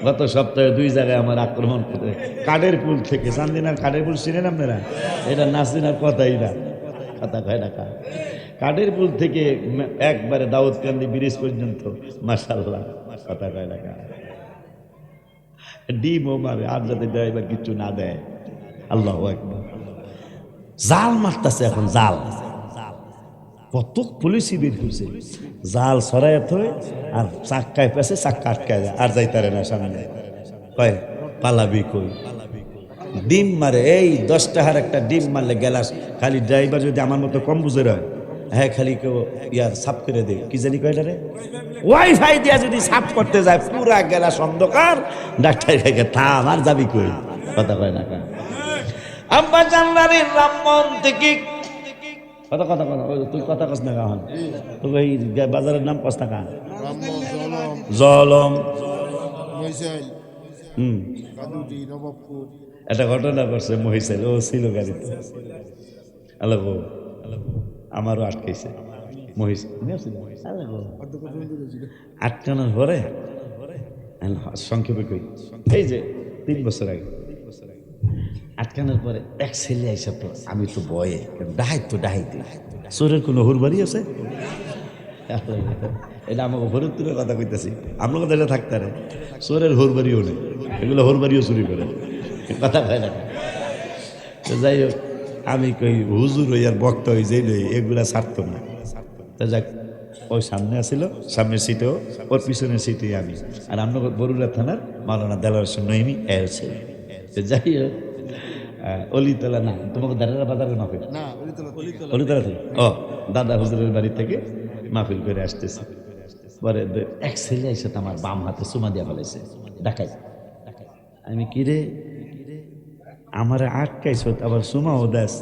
গত সপ্তাহে 2 জায়গায় আমার আক্রমণ করে কাঠের পুল থেকে চান্দিনার কাঠের পুল চিনেন আপনারা? এটা নাসিনার কথাই না, কথা কয় না কাঠের পুল থেকে একবারে দাউদকান্দি ব্রিজ পর্যন্ত মাশাআল্লাহ, কথা কয় না ডিমও মারে আর যাতে ড্রাইভার কিছু না দেয়। আল্লাহু আকবার। জাল মারতেছে এখন, জাল কত পুলিশই বের করছে, জাল সরাইত হয়ে আর চাক্কায় পেছে, চাক্কা আটকায় যায় আর যাইতারে না সামনে, কয় পালাবি কই। ডিম মারে, এই 10 টাকার একটা ডিম মারলে গেলাস, খালি ড্রাইভার যদি আমার মতো কম বুঝে রয়, হ্যাঁ খালি কেউ ইয়ার সাফ করে দে, কি জানি কয়টা রে, ওয়াইফাই দিয়া যদি সাফ করতে যায় পুরা গেলাস অন্ধকার, ডাক্তার খাইকে থাম আর যাবি কই, কথা কয় না কেন। আব্বা জানলারের রামমন থেকে কথা কথা কথা তুই কথা কস না কাহন, তো এই বাজারের নাম কস না কাহন, জলম একটা ঘটনা করছে মহিষেল, ও ছিল গাড়িতে, আল্লাহ আমারও আটকেছে মহিষ, আটকানোর পরে সংক্ষেপে কই, এই যে 3 বছর আগে আটকানোর পরে এক ছেলে আইসা, তো আমি তো ভয়ে, ডাহাইতে চোরের কোনো হুরবাড়ি আছে, এটা আমাকে ফরিদপুরের কথা কইতেছি, আপনার কথা এটা থাকতে পারে, চোরের হুরবাড়িও নেই, এগুলো হুরবাড়িও চুরি করে, কথা কয় না। তো যাই হোক, আমি কই হুজুর হই আর বক্তা হই, যেই লই এগুলা ছাড়তো না। তা যাক, ওই সামনে আসিল, সামনের সিটেও, ওর পিছনের সিটে আমি, আর আমরা বরুড়া থানার মাওলানা দেলাওয়ার নহিমি এলছে। যাই হোক, অলিতলা না, তোমাকে দাদারা বাজারের মাহফিল, অলিতলা থেকে, ও দাদা হুজুরের বাড়ি থেকে মাহফিল করে আসতেছে। পরে এক ছেলে এসে আমার বাম হাতে চুমা দিয়া ফেলেছে, ডাকাই। আমি কিরে আমার আটকাইছ, আবার চুমাও দাস,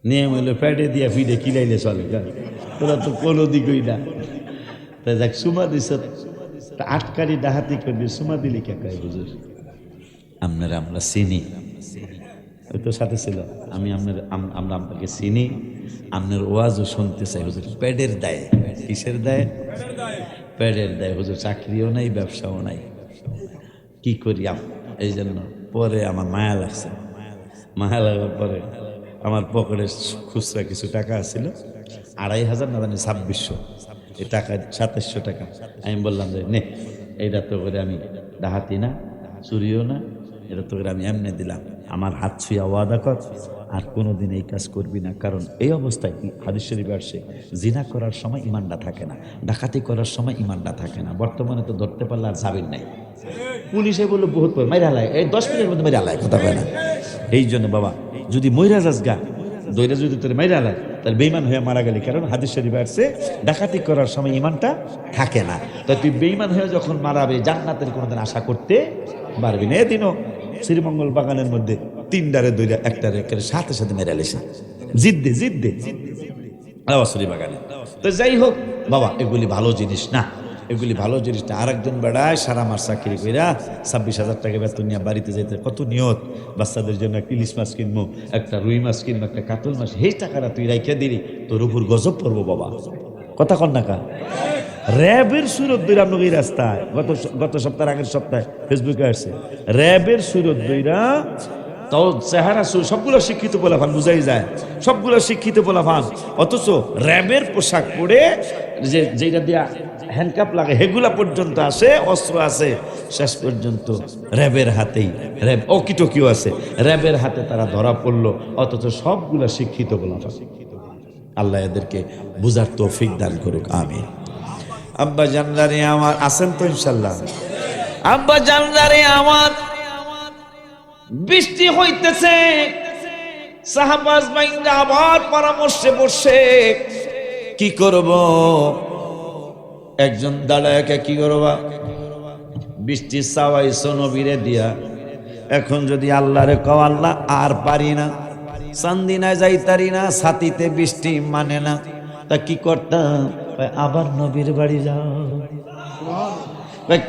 নিয়ম হইলো প্যাডে দিয়া ফিডে কিলাইলে চলে, তোরা তো কোনো দিকই না। তাই যাক, চুমা দিস, আটকারি ডাহাতি করবি, চুমা দিলি কে কয় হুজুর আপনারা আমরা চিনি, ওই তো সাথে ছিল, আমি আমরা আপনাকে চিনি, আপনার ওয়াজও শুনতে চাই হুজুর, প্যাডের দায়ে, কিসের দায়ে, প্যাডের দায়ে হুজুর, চাকরিও নাই ব্যবসাও নাই, কি করি। এই জন্য পরে আমার মায়া লাগছে, মায়া লাগার পরে আমার পকেটে খুচরা কিছু টাকা ছিল, 2500 না জানি 2600, এই টাকা 2700 টাকা। আমি বললাম যে নে, এইটা তো করে আমি ডাহাতি না, চুরিও না, এটা তো করে আমি এমনি দিলাম, আমার হাত ছুঁয়া ওয়াদা কর আর কোনোদিন এই কাজ করবি না। কারণ এই অবস্থায় হাদিস শরীফে আসছে, জিনা করার সময় ইমানটা থাকে না, ডাকাতি করার সময় ইমানটা থাকে না। বর্তমানে তো ধরতে পারলে আর যাবেন নাই, পুলিশে বললো বহুত পর মাইরা হালায়, এই 10 মিনিটের মধ্যে মাইরা হালায়, কথা কয় না। এই জন্য বাবা, যদি মইরা যাস গা, দইরা যদি তোর মাইরা হালায়, তাহলে বেঈমান হয়ে মারা গেলি। কারণ হাদিস শরীফে আসছে, ডাকাতি করার সময় ইমানটা থাকে না। তো তুই বেঈমান হয়ে যখন মারাবে, জান্নাতের কোনোদিন আশা করতে পারবি না। এদিনও শ্রীমঙ্গল বাগানের মধ্যে 3টারে দইরা একটারে সাথে সাথে মেরে লেছে, জিদ্দে আওয়াসরি বাগানে। তো যাই হোক বাবা, এগুলি ভালো জিনিস না, এগুলি ভালো জিনিস না। আরেকজন বেড়ায় সারা মাস চাকরি কইরা 26,000 টাকা বেতন নিয়ে বাড়িতে যেতে কত নিয়ত, বাচ্চাদের জন্য একটা ইলিশ মাছ কিনবো, একটা রুই মাছ কিনবো, একটা কাতল মাছ, এই টাকাটা তুই রাইখা দিলি, তোর উপর গজব পড়বো বাবা, কথা কন না কা। র্যাবের সুরত দইরা আপনাকে এই রাস্তায় গত সপ্তাহের আগের সপ্তাহে ফেসবুকে আসছে, র্যাবের সুরত দইরা, তাও চেহারা সবগুলো শিক্ষিত পোলাফান, বুঝাই যায় সবগুলো শিক্ষিত পোলাফান, অথচ র্যাবের পোশাক পরে যেটা দিয়া হ্যান্ডকাপ লাগে হেগুলা পর্যন্ত আসে, অস্ত্র আছে, শেষ পর্যন্ত র্যাবের হাতেই, র্যাব অকিটকিও আছে, র্যাবের হাতে তারা ধরা পড়লো, অথচ সবগুলা শিক্ষিত পোলাফান। আল্লাহ এদেরকে বুঝার তৌফিক দান করুক, আমিন। আব্বা জানদারে আমার আছেন তো ইনশাল্লাহ? আব্বা জানদারে আমার, বৃষ্টি হইতেছে, সাহাবাজ বাইন্দা আবার পরামর্শে বসে কি করব। একজন দাঁড়ায়, কি করবা, বৃষ্টি চাওয়াইছো নবীরে দিয়া, এখন যদি আল্লাহরে কও আল্লাহ আর পারি না, চান্দিনায় যাইতারি না, ছাতিতে বৃষ্টি মানে না, তা কি করতাম, আবার নবীর বাড়ি যাও।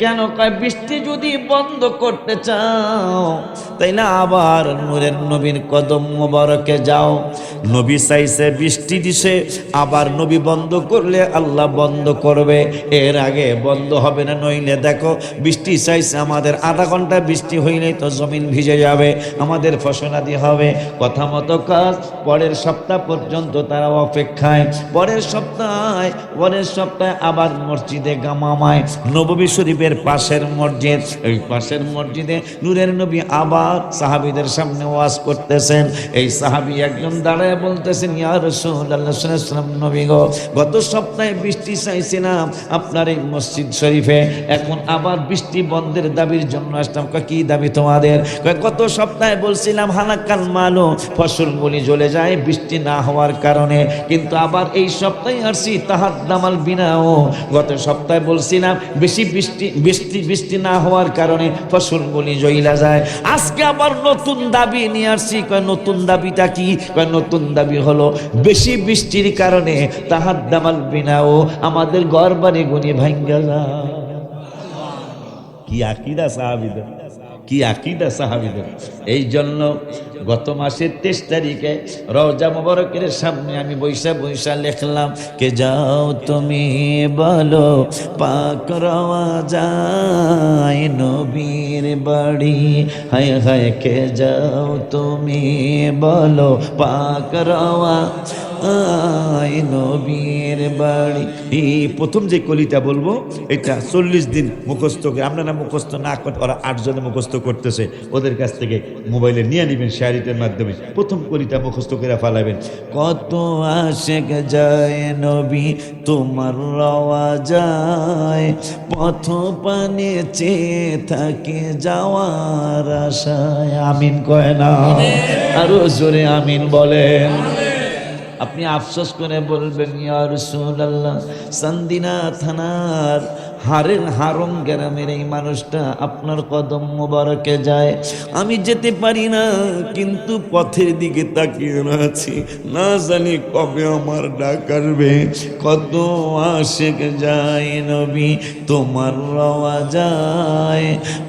কেন? কয় বৃষ্টি যদি বন্ধ করতে চাও তাইলে আবার নূরের নবীর কদম মোবারকে যাও, নবী চাইছে বৃষ্টি দিছে, আবার নবী বন্ধ করলে আল্লাহ বন্ধ করবে, এর আগে বন্ধ হবে না। নইলে দেখো বৃষ্টি চাইছে আমাদের, আধা ঘন্টা বৃষ্টি হইলেই তো জমিন ভিজে যাবে, আমাদের ফসলাদি হবে। কথা মতো কাজ। পরের সপ্তাহ পর্যন্ত তারা অপেক্ষায়। পরের সপ্তাহে আবার মসজিদে গামামায় নববী শরীফের পাশের মসজিদ, এই পাশের মসজিদে নূরের নবী আবার সাহাবীদের সামনে ওয়াজ করতেছেন। এই সাহাবী একজন দাঁড়ায় বলতেছেন, ইয়া রাসূলুল্লাহ সাল্লাল্লাহু আলাইহি ওয়াসাল্লাম, নবী গো, গত সপ্তাহে বৃষ্টি চাইছিলাম আপনার এই মসজিদ শরীফে, এখন আবার বৃষ্টি বন্ধের দাবির জন্য আসলাম। কি দাবি তোমাদের? গত সপ্তাহে বলছিলাম হালাকাল মালু, ফসলগুলি জ্বলে যায় বৃষ্টি না হওয়ার কারণে, কিন্তু আবার এই সপ্তাহে আসছি তাহাদ্দামাল বিনাও, গত সপ্তাহে বলছিলাম বৃষ্টি না হওয়ার কারণে ফসলগুলি জ্বলা যায়। আজকে আবার নতুন দাবি নিয়ে আসছি। নতুন দাবিটা কি? নতুন দাবি হলো বেশি বৃষ্টির কারণে তাহাদ্দামাল বিনাও, আমাদের ঘর বাড়ি গুলি ভাঙ্গা যায়। কি আকীদা সাহাবীদের, কি আকীদা সাহাবীদের। এই জন্য গত মাসের 23 তারিখে রওজা মুবারকের সামনে আমি বৈশা লিখলাম, কে যাও তুমি বলো পাক রওয়া যায় নবীর বাড়ি, হায় হায় কে যাও তুমি বলো পাক রওয়া আয় নবীর বাড়ি। এই প্রথম যে কলিটা বলবো এটা 40 দিন মুখস্থ করে, আপনারা মুখস্থ না করে, ওরা 8 জনে মুখস্থ করতেছে, ওদের কাছ থেকে মোবাইলে নিয়ে নেবেন শেয়ারিটের মাধ্যমে। প্রথম কলিটা মুখস্থ করে ফালাবেন। কত আশেক যায় নবী তোমার রওয়া যায়, পথ পানে চেয়ে থাকে যাওয়ার আশায়। আমিন কয় না? আরো জোরে আমিন বলেন। আপনি আফসোস করে বলবেন, ইয়া রাসূলুল্লাহ, সান্দিনা থানার হারং গ্রামের এই মানুষটা আপনার কদম মোবারকে যায়, আমি যেতে পারি না, কিন্তু পথের দিকে তাকিয়ে আছি, না জানি কবে আমার ডাক আসবে। কত আশেক যায় নবী তোমার রওয়া যায়,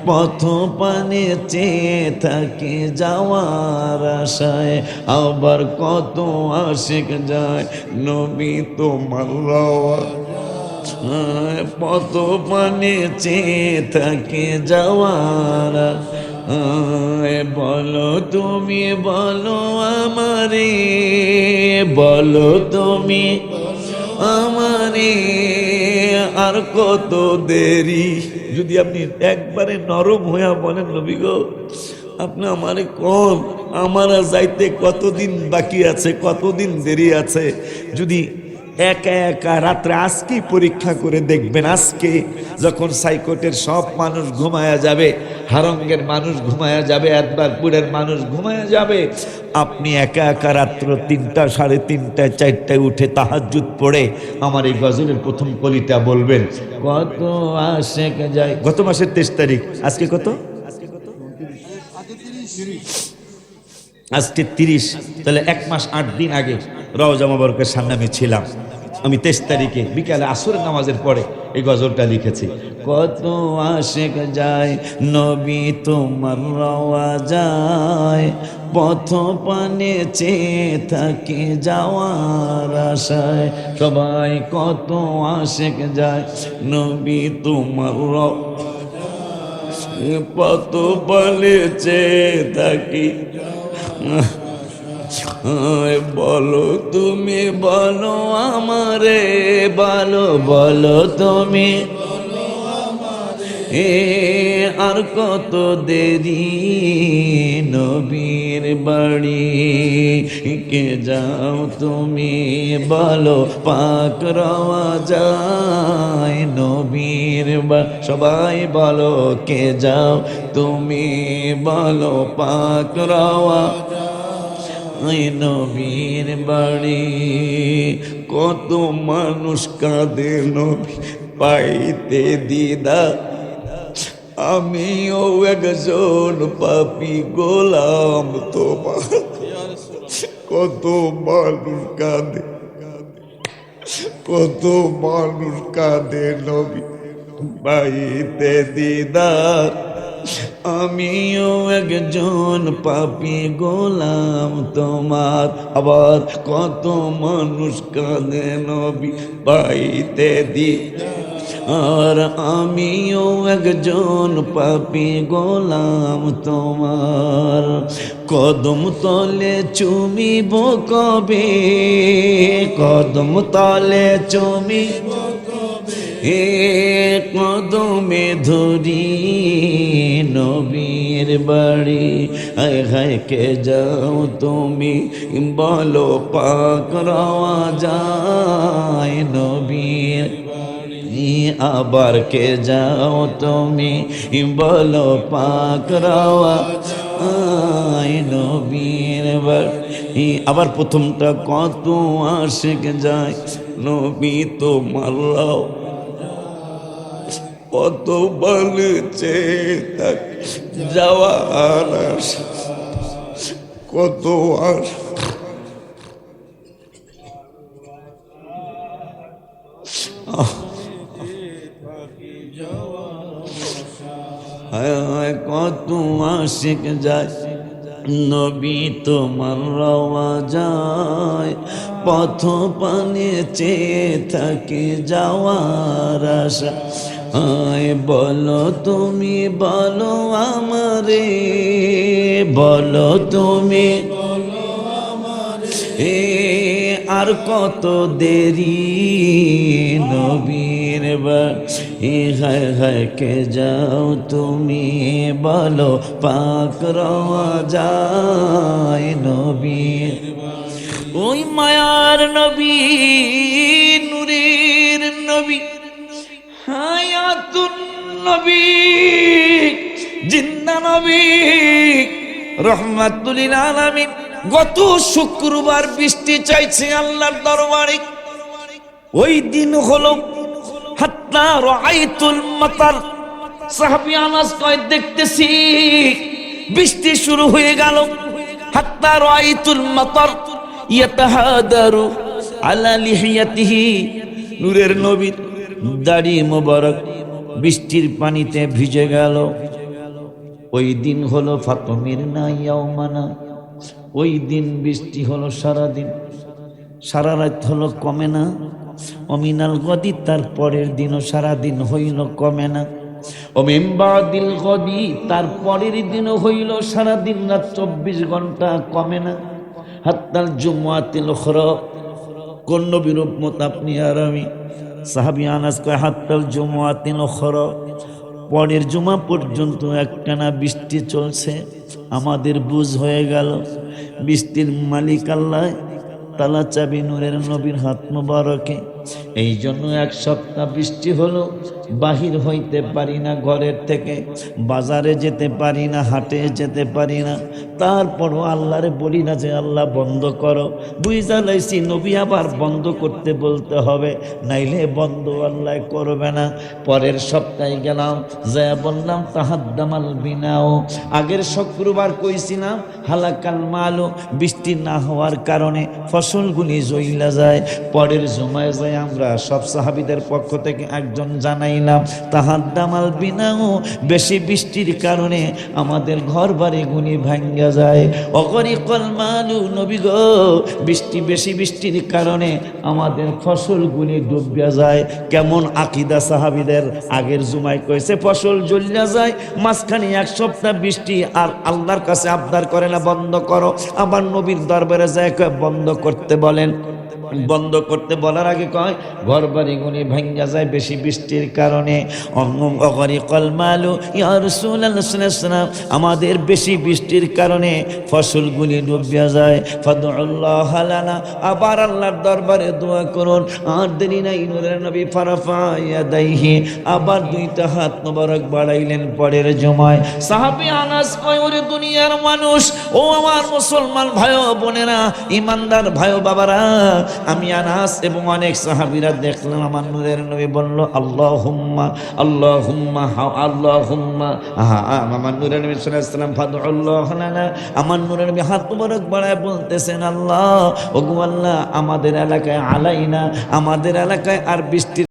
পথ পানে চেয়ে থাকে যাওয়ার আশায়। আবার কত আশেক যায় নবী তোমার রওয়া, পথ পানে চেয়ে থাকে যাওয়ার। বলো তুমি বলো আমারে, বলো তুমি আমারে, আর কত দেরি। যদি আপনি একবারে নরম হইয়া বলেন, নবী গো আপনি আমারে কোন, আমার যাইতে কতদিন বাকি আছে, কতদিন দেরি আছে। যদি একা একা রাত্রে আজকেই পরীক্ষা করে দেখবেন, আজকে যখন সাইকোটের সব মানুষ ঘুমায়া যাবে, হারঙ্গের মানুষ ঘুমায়া যাবে, একবারপুরের মানুষ ঘুমায়া যাবে, আপনি একা একা রাত্র 3টা, 3:30, 4টায় উঠে তাহাজ্জুদ পড়ে আমার এই গজলের প্রথম কলিটা বলবেন। কত আশেক যায়। গত মাসের 23 তারিখ, আজকে কত? আজকে 30, তাহলে 1 মাস 8 দিন আগে রওজা মুবারকের সামনে আমি ছিলাম। আমি 23 তারিখে বিকালে আসরের নামাজের পরে এই গজলটা লিখেছি। কত আশেক যায় নবী তোমার রওয়া যায়, পথ পানে চেয়ে থাকে যাওয়ার আশায়। সবাই কত আশেক যায় নবী তোমার রওয়া, পথ পানে চেয়ে থাকি। বলো তুমি বলো আমারে, বলো বলো তুমি আর কত দেরি নবীর বাড়ি, কে যাও তুমি বলো পাক রওয়া যায় নবীর বাড়ি। সবাই বলো কে যাও তুমি বলো পাক রওয়া নবীর বাড়ি। কত মানুষ কাঁদে নবী পাইতে দিদা, আমিও একজন পাপী গোলাম তোমার। কত মানুষ কাঁদে, কত মানুষ কাঁদে নবী পাইতে দিদার, আমিও একজন পাপী গোলাম তোমার। আবার কত মানুষ কাঁদে নবী পাইতে দি, আর আমিও একজন পাপী গোলাম তোমার। কদম তলে চুমিব কবে, কদম তলে চুমিব এ কদমে ধরি নবীর বাড়ি। হায় হায় কে যাও তুমি বলো পাক রওয়া যায় নবীর। আবার কে যাও তুমি বলো পাক রওয়া যায় নবীর বাড়ি। আবার প্রথমটা কত আশিক যায় নবী তোমার রাও, কত বলছে তাক যাওয়ার আশা, কত আশা কত আশিক যায় নবী তোমার রওয়া যায়। পথ পানে চেয়ে থাকে যাওয়ার আশা। আয় বলো তুমি বলো আমারে, বলো তুমি এ আর কত দেরি নবীর বাড়ি। হায় হায় কে যাও তুমি বলো পাক রওয়া যায় নবীর। ওই মায়ার নবী নূরের নবী হায়াতুন নবী জিন্দা নবী রহমাতুল লিল আলামিন গত শুক্রবার বৃষ্টি চাইছে আল্লাহর দরবারে। ওই দিন হলো হাত্তা রাআইতুল মাতার। সাহাবী আনাস কয় দেখতেছি বৃষ্টি শুরু হয়ে গেল। হাত্তা রাআইতুল মাতার ইয়াতাহাদারু আলা লিহিয়াতিহি, নূরের নবীর দাড়ি মোবারক বৃষ্টির পানিতে ভিজে গেল। ওই দিন হলো ফাতমিরনা ইয়াওমানা, ওই দিন বৃষ্টি হলো সারাদিন, সারা রাত হলো কমে না। অমিনাল গদি, তার পরের দিনও সারাদিন হইল কমে না। অমিম্বাদিল গদি, তার পরের দিনও হইল সারাদিন রাত 24 ঘন্টা কমে না। হাত্তাল জুমআতিল উখরা, কোন নবীর উম্মত আপনি আর আমি? সাহাবী আনাস কয় হাত্তাল জুমআতিল উখরা, পরের জুমা পর্যন্ত একটানা বৃষ্টি চলছে। আমাদের বুঝ হয়ে গেল বৃষ্টির মালিক আল্লাহ, তালা চাবি নূরের নবীর হাত মোবারকে। এই জন্য এক সপ্তাহ বৃষ্টি হলো, বাহির হইতে পারি না ঘরের থেকে, বাজারে যেতে পারি না, হাটে যেতে পারি না। তারপরও আল্লাহরে বলি না যে আল্লাহ বন্ধ করো। বুঝা লাইছি নবী আবার বন্ধ করতে বলতে হবে, নাইলে বন্ধ আল্লাহ করবে না। পরের সপ্তাহে গেলাম, যা বললাম তাহাদ্দামাল বিনাও। আগের শুক্রবার কইছিলাম হালাকাল মালু, বৃষ্টি না হওয়ার কারণে ফসলগুলি জইলা যায়। পরের জুমায় যায় আমরা সব সাহাবীদের পক্ষ থেকে একজন জানাইলাম তাহাদ্দামাল বিনাও, বেশি বৃষ্টির কারণে আমাদের ঘর বাড়িগুলি ভাঙ্গা যায়। অগরিকল মালু, নবী গো বৃষ্টি, বেশি বৃষ্টির কারণে আমাদের ফসলগুলি ডুবিয়া যায়। কেমন আকীদা সাহাবীদের! আগের জুমায় কইছে ফসল জ্বলিয়া যায়, মাঝখানে এক সপ্তাহ বৃষ্টি, আর আল্লাহর কাছে আবদার করে না বন্ধ করো। আবার নবীর দরবারে যায় কয় বন্ধ করতে বলেন। বন্ধ করতে বলার আগে কয় ঘর বাড়িগুলি ভাঙ্গা যায় বেশি বৃষ্টির কারণে। অগরিকল মালু ইয়া রাসূলুল্লাহ সাল্লাল্লাহু আলাইহি ওয়াসাল্লাম, আমাদের বেশি বৃষ্টির কারণে ফসলগুলি ডুবিয়া যায়। ফাদউল্লাহ লানা, আবার আল্লাহর দরবারে দোয়া করুন। আর দেরি নাই, নূরের নবী ফারাফা ইয়াদাইহি, আবার দুইটা হাত মোবারক বাড়াইলেন পরের জমায়। সাহাবী আনাস কয় ওরে দুনিয়ার মানুষ, ও আমার মুসলমান ভাই বোনেরা, ইমানদার ভাই বাবারা, আমি আনাস এবং অনেক সাহাবীরা দেখলাম আমার নূরের নবী বলল আল্লাহুম্মা আল্লাহুম্মা আল্লাহুম্মা। আমার নূরের নবী সাল্লাল্লাহু আলাইহি ওয়াসাল্লাম ফাদউল্লাহ লানা, আমার নূরের নবী হাত মোবারক বাড়ায় বলতেছেন আল্লাহ, ওগো আল্লাহ আমাদের এলাকায় আলাইনা, আমাদের এলাকায় আর বৃষ্টি